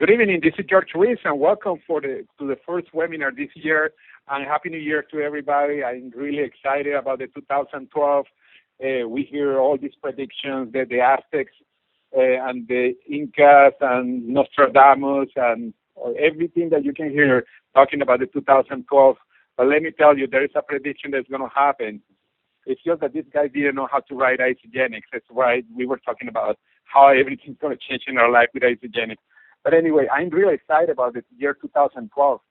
Good evening. This is George Ruiz, and welcome to the first webinar this year. And Happy New Year to everybody. I'm really excited about the 2012. We hear all these predictions that the Aztecs and the Incas and Nostradamus and everything that you can hear talking about the 2012. But let me tell you, there is a prediction that's going to happen. It's just that this guy didn't know how to write Isagenix. That's why we were talking about how everything's going to change in our life with Isagenix. But anyway, I'm really excited about the year 2012.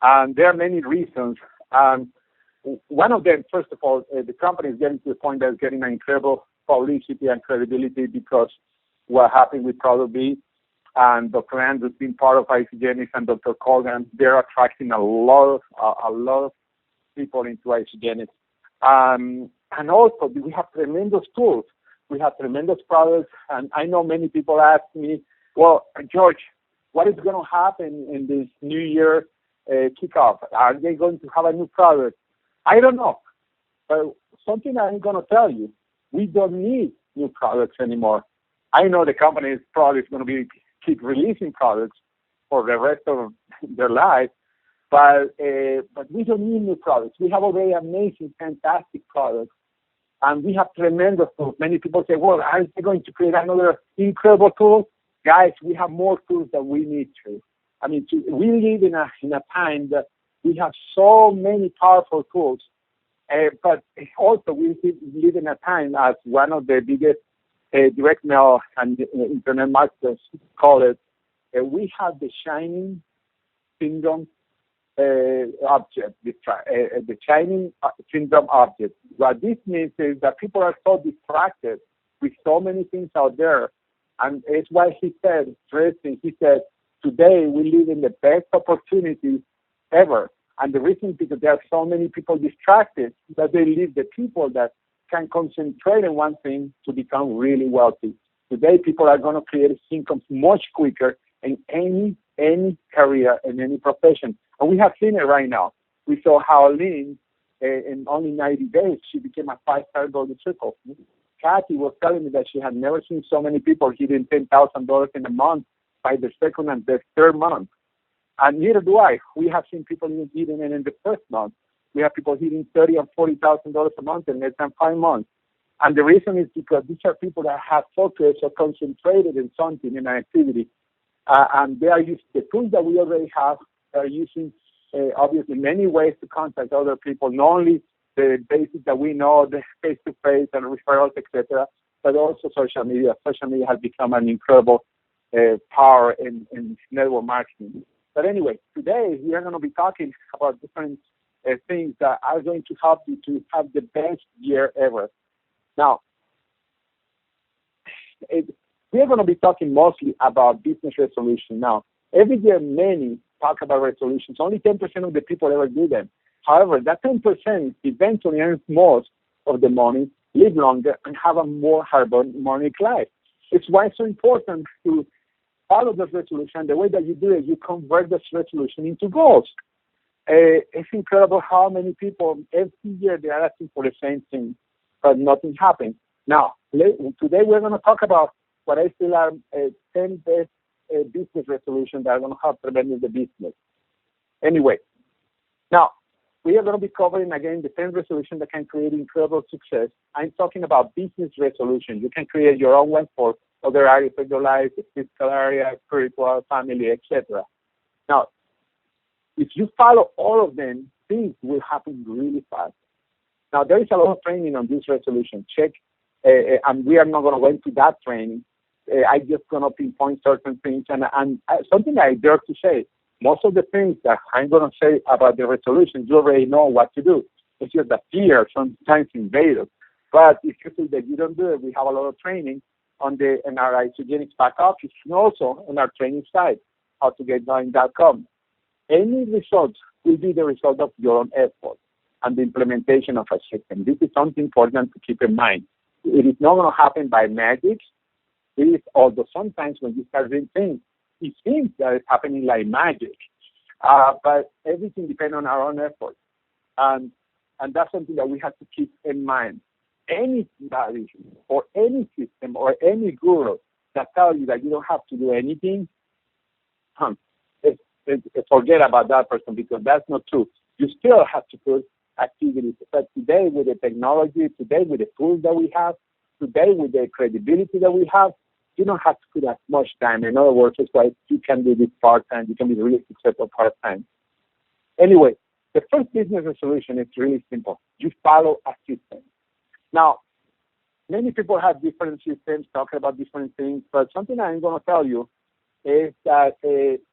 And there are many reasons. One of them, first of all, the company is getting to the point that it's getting an incredible publicity and credibility because what happened with Product B and Dr. Andrews being part of Isagenix and Dr. Colgan, they're attracting a lot of people into Isagenix. And also, we have tremendous tools. We have tremendous products. And I know many people ask me, well, George, what is going to happen in this new year kickoff? Are they going to have a new product? I don't know. But something I'm going to tell you, we don't need new products anymore. I know the company is probably going to keep releasing products for the rest of their life, but we don't need new products. We have already amazing, fantastic products, and we have tremendous tools. Many people say, well, are they going to create another incredible tool? Guys, we have more tools than we need to. I mean, we live in a time that we have so many powerful tools, but also we live in a time, as one of the biggest direct mail and internet marketers call it, we have the shining syndrome object, the shining syndrome object. What this means is that people are so distracted with so many things out there. And it's why he said, he said, today we live in the best opportunity ever. And the reason is because there are so many people distracted that they leave the people that can concentrate on one thing to become really wealthy. Today, people are going to create income much quicker in any career, in any profession. And we have seen it right now. We saw how Lynn, in only 90 days, she became a 5-star golden circle. Kathy was telling me that she had never seen so many people hitting $10,000 in a month by the second and the third month. And neither do I. We have seen people hitting it in the first month. We have people hitting $30,000 and $40,000 a month in less than 5 months. And the reason is because these are people that have focused or concentrated in something, in an activity. And they are using the tools that we already have. They are using, obviously, many ways to contact other people, not only the basics that we know, the face-to-face and referrals, etc., but also social media. Social media has become an incredible power in network marketing. But anyway, today we are going to be talking about different things that are going to help you to have the best year ever. Now, we are going to be talking mostly about business resolution. Now, every year many talk about resolutions. Only 10% of the people ever do them. However, that 10% eventually earns most of the money, live longer, and have a more harmonic life. It's why it's so important to follow this resolution. The way that you do it, you convert this resolution into goals. It's incredible how many people every year they are asking for the same thing, but nothing happens. Now, today we're going to talk about what I feel are 10 best business resolutions that are going to help tremendous the business. Anyway, now, we are going to be covering, again, the 10 resolutions that can create incredible success. I'm talking about business resolutions. You can create your own one for other areas of your life, the physical area, spiritual, family, etc. Now, if you follow all of them, things will happen really fast. Now, there is a lot of training on this resolution. Check, and we are not going to go into that training. I'm just going to pinpoint certain things. And something I dare to say, most of the things that I'm going to say about the resolution, you already know what to do. It's just that fear sometimes invades us. But if you feel that you don't do it, we have a lot of training in our Isagenix back office and also on our training site, howtogetgoing.com. Any results will be the result of your own effort and the implementation of a system. This is something important to keep in mind. It is not going to happen by magic. It is, although sometimes when you start doing things, it seems that it's happening like magic. But everything depends on our own effort. And that's something that we have to keep in mind. Anybody or any system or any guru that tells you that you don't have to do anything, forget about that person because that's not true. You still have to put activities. But today, with the technology, today with the tools that we have, today with the credibility that we have, you don't have to put as much time. In other words, it's like you can do this part-time. You can be really successful part-time. Anyway, the first business resolution is really simple. You follow a system. Now, many people have different systems, talking about different things, but something I'm going to tell you is that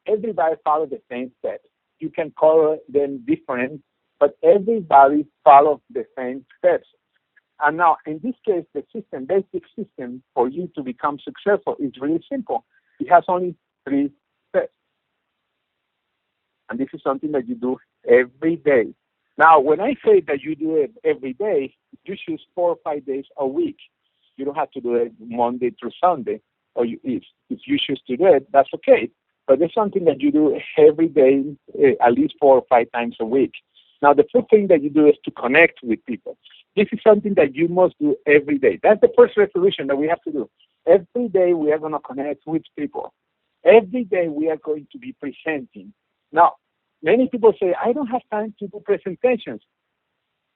everybody follows the same steps. You can call them different, but everybody follows the same steps. And now, in this case, the system, basic system for you to become successful is really simple. It has only 3 steps. And this is something that you do every day. Now, when I say that you do it every day, you choose 4 or 5 days a week. You don't have to do it Monday through Sunday. Or if you choose to do it, that's okay. But it's something that you do every day, at least 4 or 5 times a week. Now, the first thing that you do is to connect with people. This is something that you must do every day. That's the first resolution that we have to do. Every day we are going to connect with people. Every day we are going to be presenting. Now, many people say, I don't have time to do presentations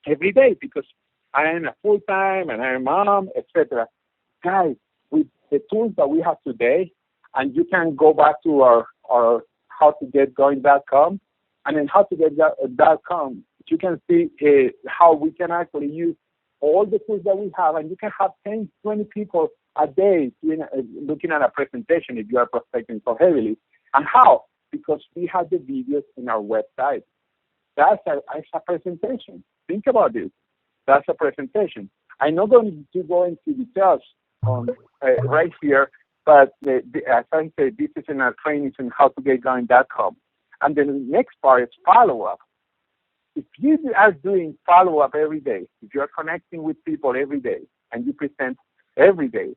every day because I am a full-time and I'm a mom, etc. Guys, with the tools that we have today, and you can go back to our howtogetgoing.com, and in howtoget.com, you can see how we can actually use all the tools that we have, and you can have 10, 20 people a day looking at a presentation if you are prospecting so heavily. And how? Because we have the videos in our website. That's a presentation. Think about this. That's a presentation. I'm not going to go into details on right here, but as I said, this is in our trainings in howtogetgoing.com. And then the next part is follow-up. If you are doing follow-up every day, if you are connecting with people every day, and you present every day,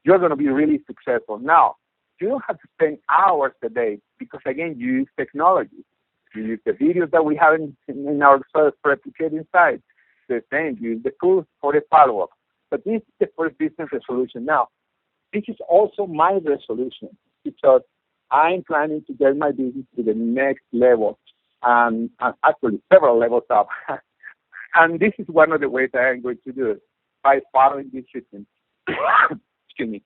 you're going to be really successful. Now, you don't have to spend hours a day because, again, you use technology. You use the videos that we have in our self-replicating site. The same, you use the tools for the follow-up. But this is the first business resolution. Now, this is also my resolution because I'm planning to get my business to the next level, and actually several levels up. And this is one of the ways that I'm going to do it, by following this system. Excuse me.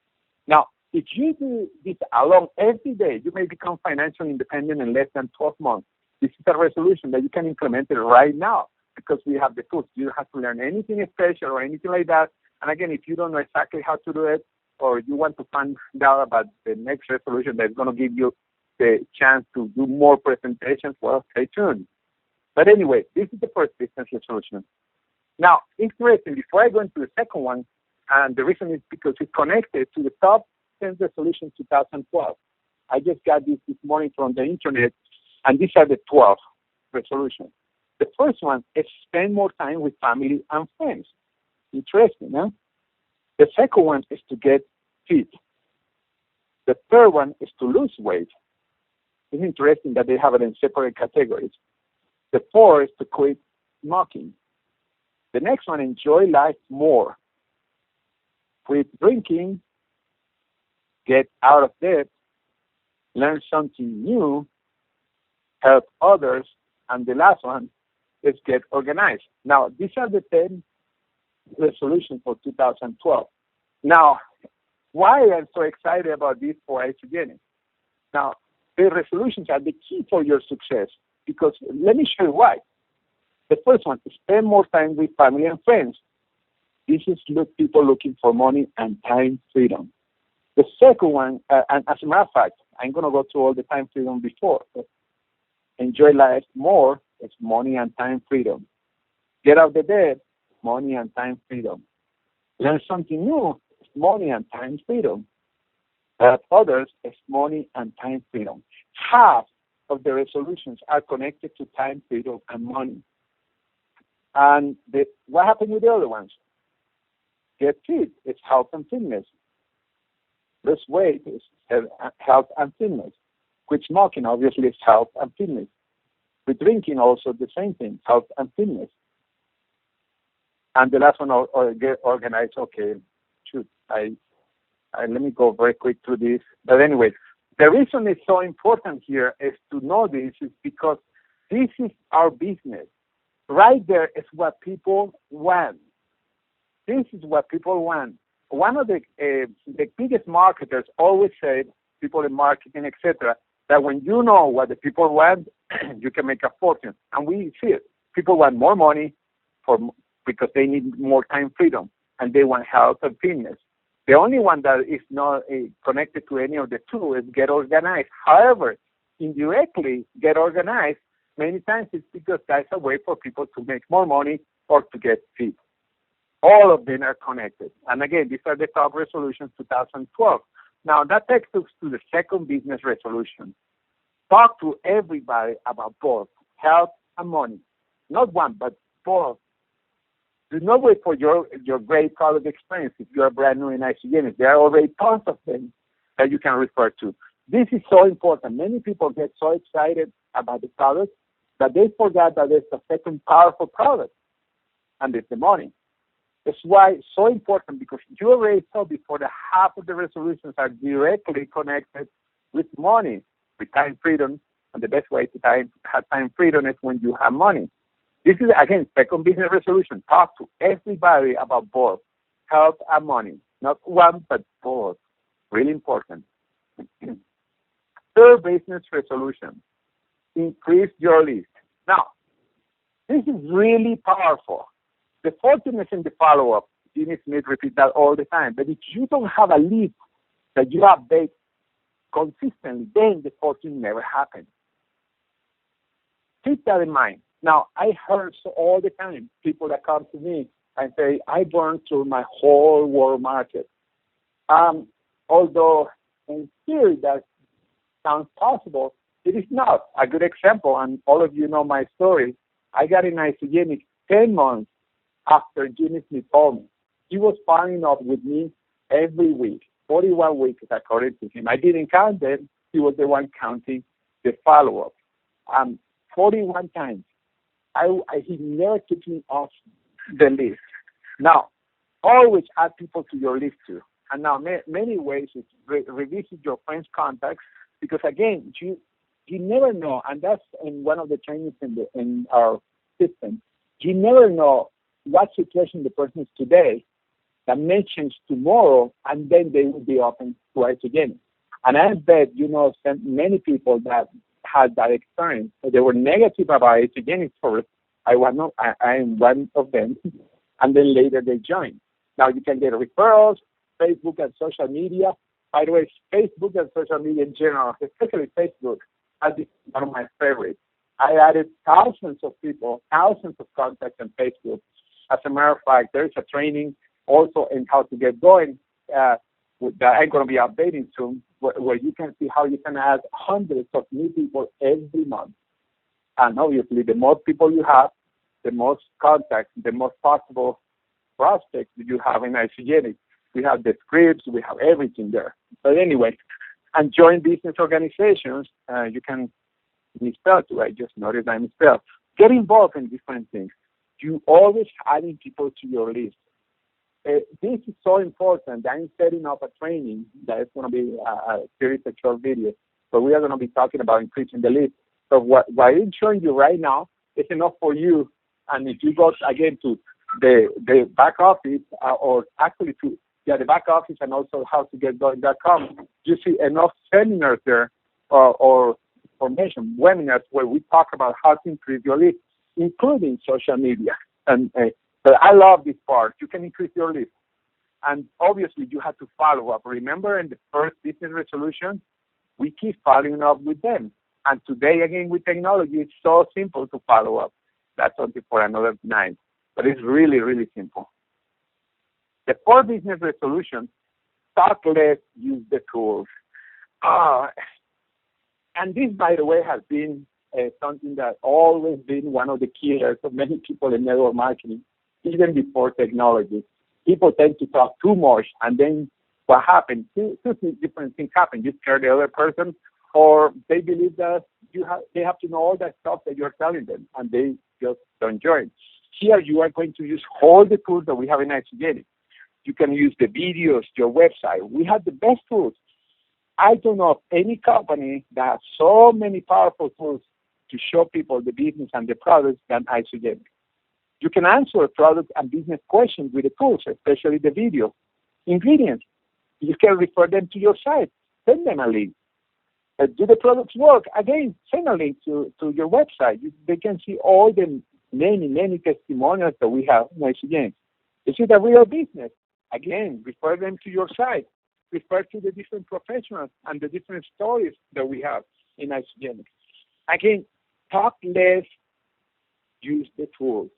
Now, if you do this along every day, you may become financially independent in less than 12 months. This is a resolution that you can implement it right now because we have the tools. You don't have to learn anything special or anything like that. And again, if you don't know exactly how to do it, or you want to find out about the next resolution that's going to give you the chance to do more presentations, well, stay tuned. But anyway, this is the first business resolution. Now, interesting, before I go into the second one, and the reason is because it's connected to the top 10 resolutions 2012. I just got this morning from the internet, and these are the 12 resolutions. The first one is spend more time with family and friends. Interesting, huh? The second one is to get fit. The third one is to lose weight. It's interesting that they have it in separate categories. The fourth is to quit smoking. The next one, enjoy life more. Quit drinking, get out of debt, learn something new, help others, and the last one is get organized. Now, these are the 10 resolution for 2012. Now, why I'm so excited about this for Isagenix? Now, the resolutions are the key for your success because let me show you why. The first one is spend more time with family and friends. This is people looking for money and time freedom. The second one, and as a matter of fact, I'm going to go through all the time freedom before. Enjoy life more is money and time freedom. Get out of the bed, money and time freedom. Learn something new, it's money and time freedom. Help others, it's money and time freedom. Half of the resolutions are connected to time freedom and money. And what happened with the other ones? Get fit, it's health and fitness. Lose weight is health and fitness. Quit smoking, obviously, is health and fitness. With drinking, also the same thing, health and fitness. And the last one, or get organized. Okay, shoot, let me go very quick through this. But anyway, The reason it's so important here is to know this is because this is our business. Right there is what people want. This is what people want. One of the biggest marketers always said, people in marketing, etc., that when you know what the people want, you can make a fortune. And we see it. People want more money because they need more time freedom, and they want health and fitness. The only one that is not connected to any of the two is get organized. However, indirectly, get organized, many times it's because that's a way for people to make more money or to get fit. All of them are connected. And again, these are the top resolutions 2012. Now, that takes us to the second business resolution. Talk to everybody about both health and money. Not one, but both. Do not wait for your great college experience if you are brand new in Isagenix. There are already tons of them that you can refer to. This is so important. Many people get so excited about the product that they forget that there's a second powerful product, and it's the money. That's why it's so important, because you already saw before that half of the resolutions are directly connected with money, with time freedom, and the best way to have time freedom is when you have money. This is, again, second business resolution. Talk to everybody about both health and money. Not one, but both. Really important. Third business resolution. Increase your list. Now, this is really powerful. The fortune is in the follow-up. Jimmy Smith repeats that all the time. But if you don't have a list that you update consistently, then the fortune never happens. Keep that in mind. Now, I heard all the time people that come to me and say, I burned through my whole world market. Although in theory that sounds possible, it is not. A good example, and all of you know my story, I got in Isagenix 10 months after Jimmy Smith told me. He was following up with me every week, 41 weeks according to him. I didn't count them. He was the one counting the follow-up. 41 times. He never took me off the list. Now, always add people to your list too. And now, many ways is revisit your friends' contacts, because again, you never know, and that's in one of the trainings in our system. You never know what situation the person is today that mentions tomorrow, and then they will be open to it again. And I bet many people that had that experience. So they were negative about Isagenix first. I am one of them, and then later they joined. Now you can get referrals, Facebook and social media. By the way, Facebook and social media in general, especially Facebook, has been one of my favorites. I added thousands of people, thousands of contacts on Facebook. As a matter of fact, there is a training also in how to get going that I'm going to be updating soon, where you can see how you can add hundreds of new people every month. And obviously, the more people you have, the most contacts, the most possible prospects that you have in Isagenix. We have the scripts, we have everything there. But anyway, and join business organizations, you can misspell too. I just noticed I misspelled. Get involved in different things. You always adding people to your list. This is so important. I'm setting up a training that is going to be a series of short videos, but we are going to be talking about increasing the list. So what I'm showing you right now is enough for you. And if you go again to the back office, or actually to the back office and also howtogetgoing.com, you see enough seminars there or information, webinars where we talk about how to increase your list, including social media. And but I love this part. You can increase your list. And obviously, you have to follow up. Remember, in the first business resolution, we keep following up with them. And today, again, with technology, it's so simple to follow up. That's something for another night. But it's really, really simple. The fourth business resolution, talk less, use the tools. And this, by the way, has been something that always been one of the killers of many people in network marketing, even before technology. People tend to talk too much, and then what happens? Two different things happen. You scare the other person, or they believe that they have to know all that stuff that you're telling them, and they just don't join. Here, you are going to use all the tools that we have in Isagenix. You can use the videos, your website. We have the best tools. I don't know of any company that has so many powerful tools to show people the business and the products than Isagenix. You can answer product and business questions with the tools, especially the video. Ingredients, you can refer them to your site. Send them a link. Do the products work? Again, send a link to your website. They can see all the many testimonials that we have in Isagenix. Is it a real business? Again, refer them to your site. Refer to the different professionals and the different stories that we have in Isagenix. Again, talk less, use the tools.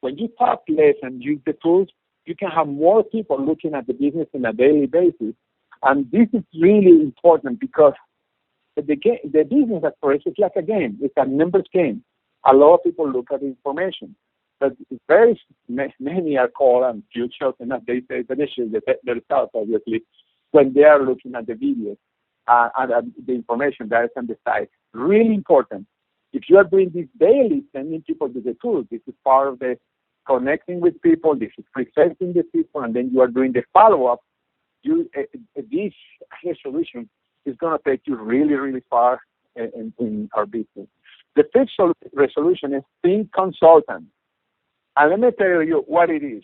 When you talk less and use the tools, you can have more people looking at the business on a daily basis. And this is really important because the business at first is like a game. It's a numbers game. A lot of people look at the information. But very many are called and futures, and they say the issues themselves, obviously, when they are looking at the videos and the information that is on the site. Really important. If you are doing this daily, sending people to the tools, this is part of the connecting with people, this is presenting the people, and then you are doing the follow-up. This solution is going to take you really far in our business. The fifth resolution is think consultant. And let me tell you what it is.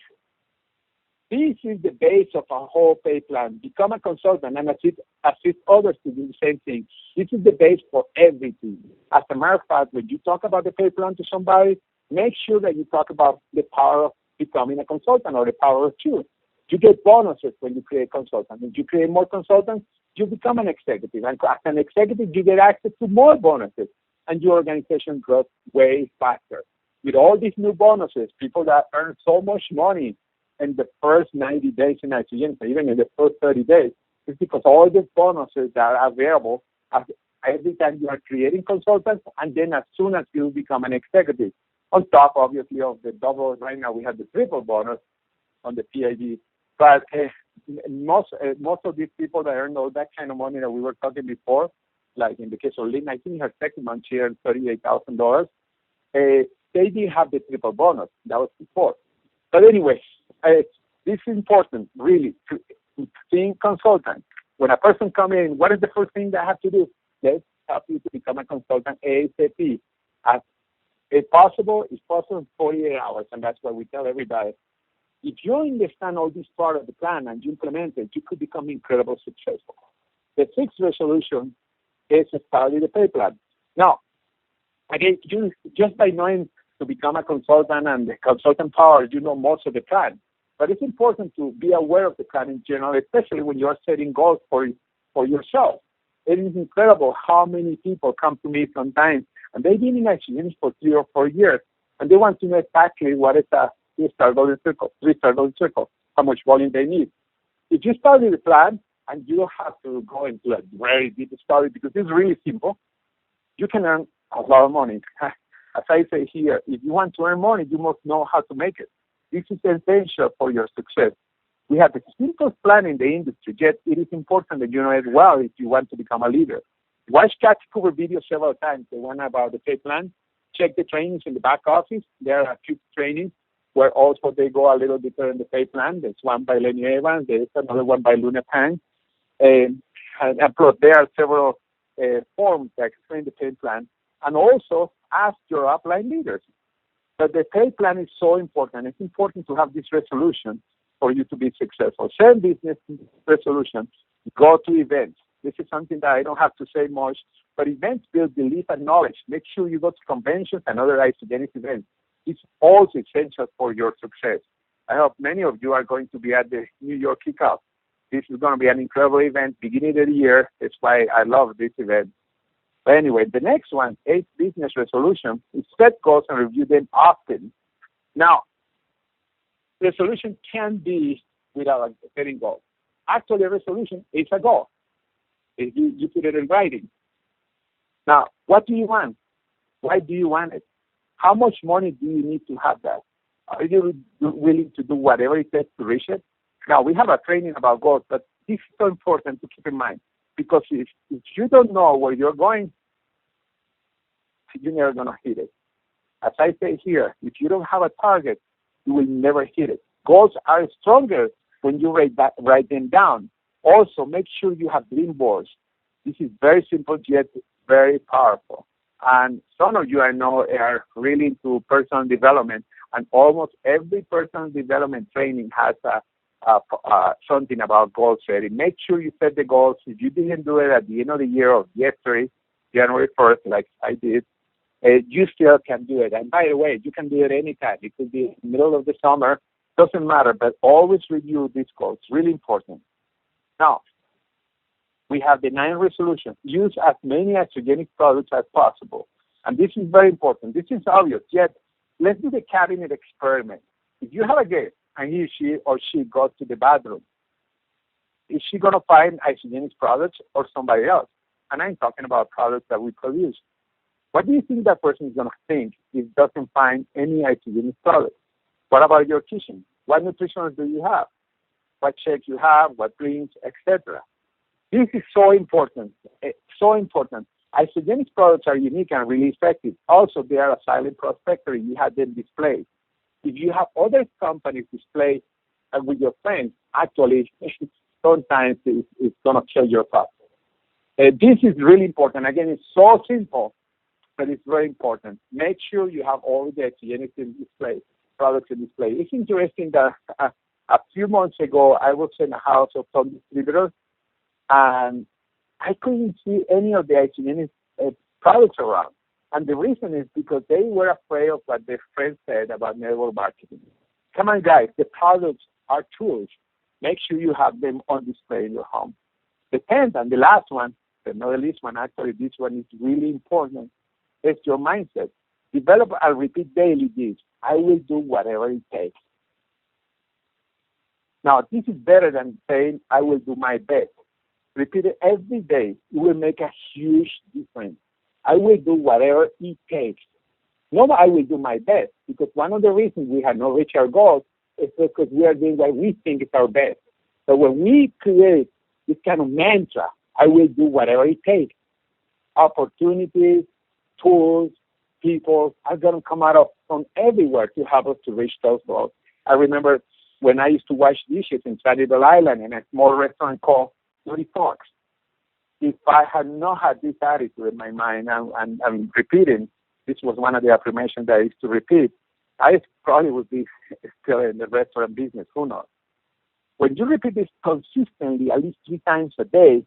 This is the base of our whole pay plan. Become a consultant and assist others to do the same thing. This is the base for everything. As a matter of fact, when you talk about the pay plan to somebody, make sure that you talk about the power of becoming a consultant or the power of two. You get bonuses when you create consultants. If you create more consultants, you become an executive. And as an executive, you get access to more bonuses, and your organization grows way faster. With all these new bonuses, people that earn so much money in the first 90 days in Isagenix, even in the first 30 days, it's because all these bonuses that are available every time you are creating consultants, and then as soon as you become an executive. On top, obviously, of the double, right now we have the triple bonus on the PID. But most of these people that earn all that kind of money that we were talking before, like in the case of Lynn, I think her second month she earned $38,000. They did have the triple bonus. That was before. But anyway, this is important, really, to think consultant. When a person comes in, what is the first thing they have to do? Let's help you to become a consultant ASAP. If possible, it's possible in 48 hours, and that's what we tell everybody. If you understand all this part of the plan and you implement it, you could become incredibly successful. The sixth resolution is study the pay plan. Now, again, you just by knowing to become a consultant and the consultant power, you know most of the plan. But it's important to be aware of the plan in general, especially when you are setting goals for yourself. It is incredible how many people come to me sometimes, and they've been in Isagenix for 3 or 4 years, and they want to know exactly what is a 3-star golden circle, how much volume they need. If you study the plan, and you don't have to go into a very deep study because it's really simple, you can earn a lot of money. As I say here, if you want to earn money, you must know how to make it. This is essential for your success. We have the simplest plan in the industry, yet it is important that you know it well if you want to become a leader. Watch Kathy Cooper videos several times, the one about the pay plan. Check the trainings in the back office. There are a few trainings where also they go a little deeper in the pay plan. There's one by Lenny Evans. There's another one by Luna Pang. And plus, there are several forms that explain the pay plan. And also, ask your upline leaders. But the pay plan is so important. It's important to have this resolution for you to be successful. Share business resolution. Go to events. This is something that I don't have to say much, but events build belief and knowledge. Make sure you go to conventions and other Isagenix events. It's also essential for your success. I hope many of you are going to be at the New York Kickoff. This is going to be an incredible event, beginning of the year. That's why I love this event. But anyway, the next one, 8th business resolution, is set goals and review them often. Now, resolution can be without setting goals. Actually, a resolution is a goal. If you put it in writing. Now, what do you want? Why do you want it? How much money do you need to have that? Are you willing to do whatever it takes to reach it? Now, we have a training about goals, but this is so important to keep in mind. Because if you don't know where you're going, you're never going to hit it. As I say here, if you don't have a target, you will never hit it. Goals are stronger when you write them down. Also, make sure you have dream boards. This is very simple yet very powerful. And some of you I know are really into personal development, and almost every personal development training has something about goal setting. Make sure you set the goals. If you didn't do it at the end of the year or yesterday, January 1st, like I did, you still can do it. And by the way, you can do it anytime. It could be in the middle of the summer. Doesn't matter, but always review these goals. Really important. Now, we have the 9 resolutions. Use as many Isagenix products as possible. And this is very important. This is obvious, yet let's do the cabinet experiment. If you have a guest and she goes to the bathroom, is she going to find Isagenix products or somebody else? And I'm talking about products that we produce. What do you think that person is going to think if doesn't find any Isagenix products? What about your kitchen? What nutritionals do you have? What shakes you have? What drinks, etc. This is so important. So important. Isagenix products are unique and really effective. Also, they are a silent prospector. You have them displayed. If you have other companies display with your friends, actually, sometimes it's going to kill your product. This is really important. Again, it's so simple, but it's very important. Make sure you have all the Isagenix in display, products in display. It's interesting that a few months ago, I was in a house of some distributors, and I couldn't see any of the Isagenix products around. And the reason is because they were afraid of what their friends said about network marketing. Come on, guys, the products are tools. Make sure you have them on display in your home. The 10th and the last one, not the least one, actually, this one is really important, is your mindset. Develop and repeat daily this. I will do whatever it takes. Now, this is better than saying, I will do my best. Repeat it every day. It will make a huge difference. I will do whatever it takes. Not I will do my best, because one of the reasons we have not reached our goals is because we are doing what we think is our best. So when we create this kind of mantra, I will do whatever it takes, opportunities, tools, people are going to come out of from everywhere to help us to reach those goals. I remember when I used to wash dishes in Sanibel Island in a small restaurant called Dirty Fox. If I had not had this attitude in my mind and repeating, this was one of the affirmations that I used to repeat, I probably would be still in the restaurant business, who knows. When you repeat this consistently, at least 3 times a day,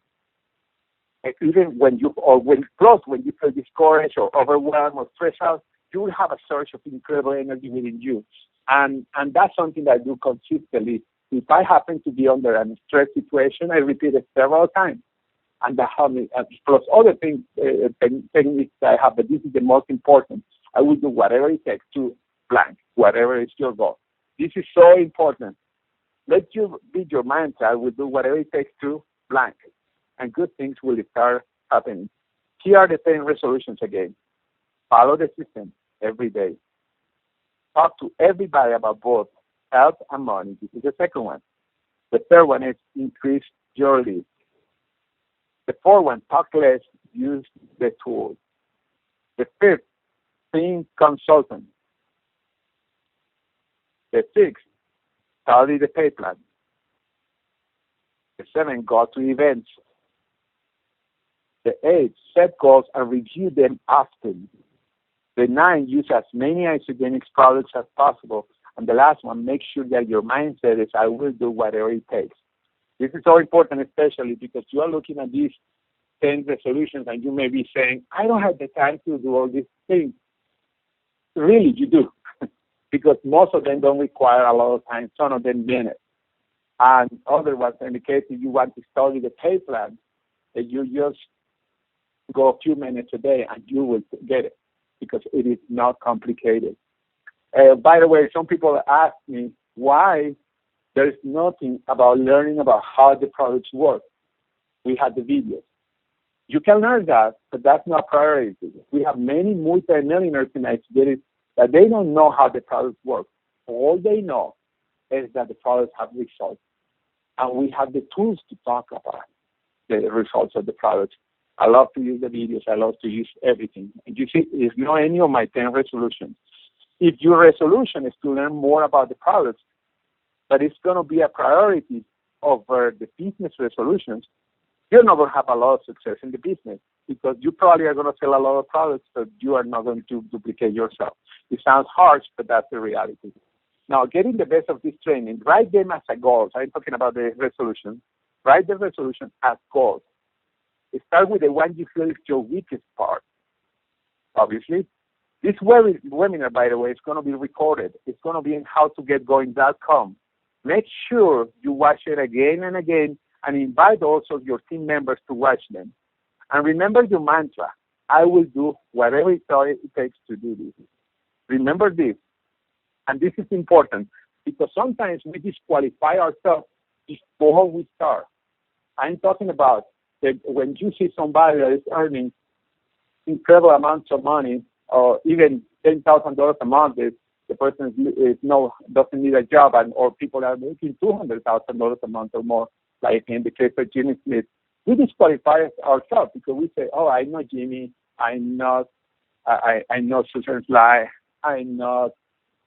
even when you feel discouraged or overwhelmed or stressed out, you will have a surge of incredible energy within you. And that's something that I do consistently. If I happen to be under a stress situation, I repeat it several times. And that helps me, plus other things, techniques that I have, but this is the most important. I will do whatever it takes to blank, whatever is your goal. This is so important. Let you be your mindset. I will do whatever it takes to blank. And good things will start happening. Here are the 10 resolutions again. Follow the system every day. Talk to everybody about both health and money. This is the second one. The third one is increase your list. The fourth one, talk less, use the tools. The fifth, think consultant. The sixth, study the pay plan. The seventh, go to events. The eighth, set goals and review them often. The ninth, use as many Isagenix products as possible. And the last one, make sure that your mindset is, I will do whatever it takes. This is so important, especially because you are looking at these 10 resolutions and you may be saying, I don't have the time to do all these things. Really, you do. Because most of them don't require a lot of time, some of them minutes. And other ones, in the case if you want to study the pay plan, you just go a few minutes a day and you will get it because it is not complicated. By the way, some people ask me why there's nothing about learning about how the products work. We have the videos. You can learn that, but that's not priority. We have many multi-millionaires in Isagenix that they don't know how the products work. All they know is that the products have results. And we have the tools to talk about the results of the products. I love to use the videos. I love to use everything. And you see, it's not any of my 10 resolutions. If your resolution is to learn more about the products, but it's going to be a priority over the business resolutions, you're not going to have a lot of success in the business because you probably are going to sell a lot of products, but you are not going to duplicate yourself. It sounds harsh, but that's the reality. Now, getting the best of this training, write them as a goal. I'm talking about the resolution. Write the resolution as goals. Start with the one you feel is your weakest part, obviously. This webinar, by the way, is going to be recorded. It's going to be in howtogetgoing.com. Make sure you watch it again and again and invite also your team members to watch them. And remember your mantra, I will do whatever it takes to do this. Remember this. And this is important because sometimes we disqualify ourselves before we start. I'm talking about that when you see somebody that is earning incredible amounts of money, or even $10,000 a month, if the person doesn't need a job, or people are making $200,000 a month or more, like in the case of Jimmy Smith, we disqualify ourselves because we say, "Oh, I know Jimmy, I know Susan Sly, I know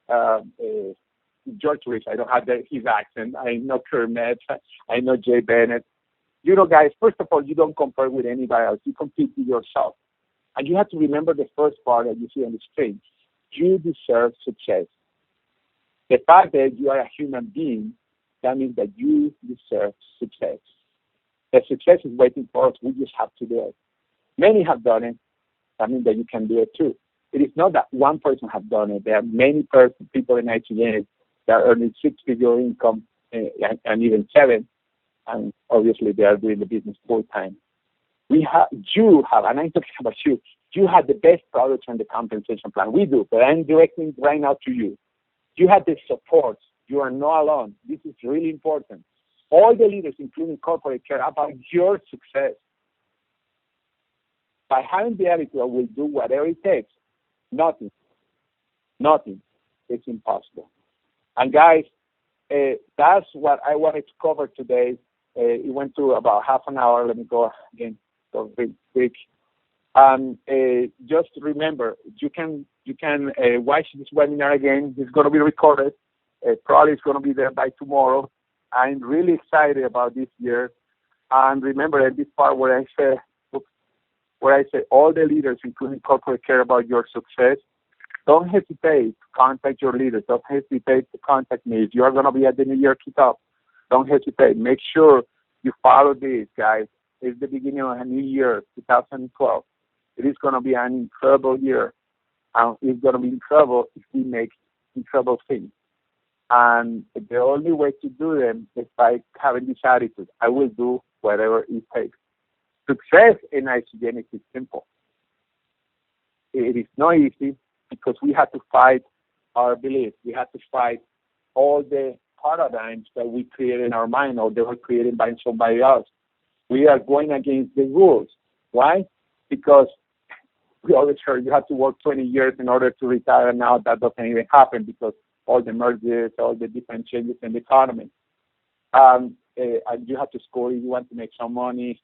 George Ruíz. I don't have his accent. I know Kermit. I know Jay Bennett." You know, guys, first of all, you don't compare with anybody else. You compete with yourself. And you have to remember the first part that you see on the screen. You deserve success. The fact that you are a human being, that means that you deserve success. The success is waiting for us. We just have to do it. Many have done it. That means that you can do it too. It is not that one person has done it. There are many people in Isagenix that are earning six-figure income and even seven. And obviously they are doing the business full time. You have, and I'm talking about you have the best products on the compensation plan. We do, but I'm directing right now to you. You have the support. You are not alone. This is really important. All the leaders, including corporate, care about your success. By having the attitude, I will do whatever it takes. Nothing is impossible. And guys, that's what I wanted to cover today. It went to about half an hour. Let me go again, so real quick. Just remember, you can watch this webinar again. It's going to be recorded. Probably it's going to be there by tomorrow. I'm really excited about this year. And remember at this part where I say all the leaders, including corporate, care about your success. Don't hesitate to contact your leaders. Don't hesitate to contact me. If you are going to be at the New Year kickoff, don't hesitate. Make sure you follow this, guys. It's the beginning of a new year, 2012. It is going to be an incredible year. It's going to be incredible if we make incredible things. And the only way to do them is by having this attitude. I will do whatever it takes. Success in Isagenix is simple. It is not easy because we have to fight our beliefs. We have to fight all the paradigms that we create in our mind or they were created by somebody else. We are going against the rules. Why? Because we always heard you have to work 20 years in order to retire. Now that doesn't even happen because all the mergers, all the different changes in the economy. And you have to score if you want to make some money.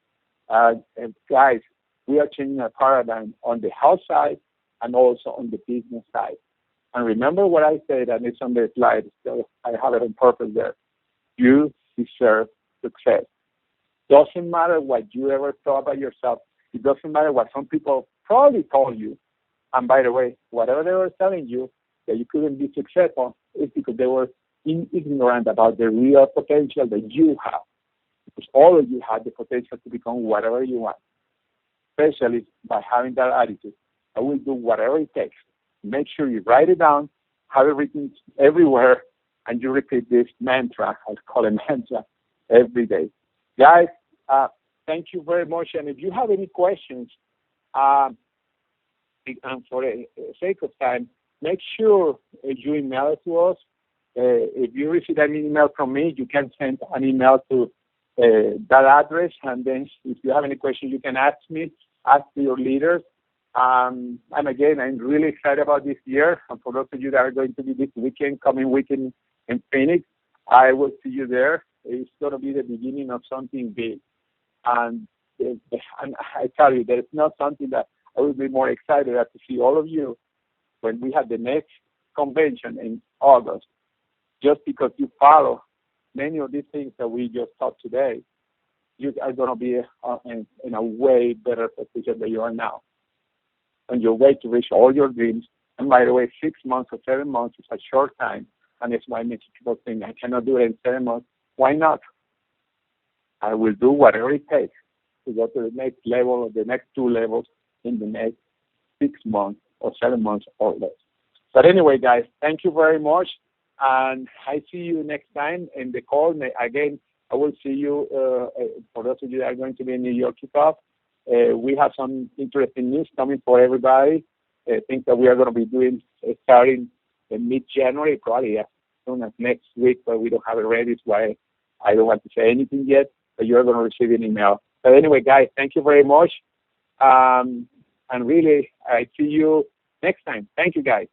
And guys, we are changing our paradigm on the health side and also on the business side. And remember what I said, and it's on the slide, so I have it on purpose there. You deserve success. Doesn't matter what you ever thought about yourself. It doesn't matter what some people probably told you. And by the way, whatever they were telling you that you couldn't be successful is because they were ignorant about the real potential that you have. Because all of you have the potential to become whatever you want, especially by having that attitude. I will do whatever it takes. Make sure you write it down, have it written everywhere, and you repeat this mantra, I call it mantra, every day. Guys, thank you very much. And if you have any questions, and for the sake of time, make sure you email it to us. If you receive an email from me, you can send an email to that address. And then if you have any questions, you can ask me, ask your leaders. And again, I'm really excited about this year. And for those of you that are going to be this weekend, coming weekend in Phoenix, I will see you there. It's going to be the beginning of something big. And I tell you, there's not something that I will be more excited at to see all of you when we have the next convention in August, just because you follow many of these things that we just taught today. you are going to be in a way better position than you are now. On your way to reach all your dreams. And by the way, 6 months or 7 months is a short time. And it's why many people think I cannot do it in 7 months. Why not? I will do whatever it takes to go to the next level or the next 2 levels in the next 6 months or 7 months or less. But anyway, guys, thank you very much. And I see you next time in the call. Again, I will see you, for those of you that are going to be in New York kickoff. We have some interesting news coming for everybody. Things that we are going to be doing starting in mid-January, probably as soon as next week, but we don't have it ready. That's why I don't want to say anything yet, but you're going to receive an email. But anyway, guys, thank you very much. And really, I see you next time. Thank you, guys.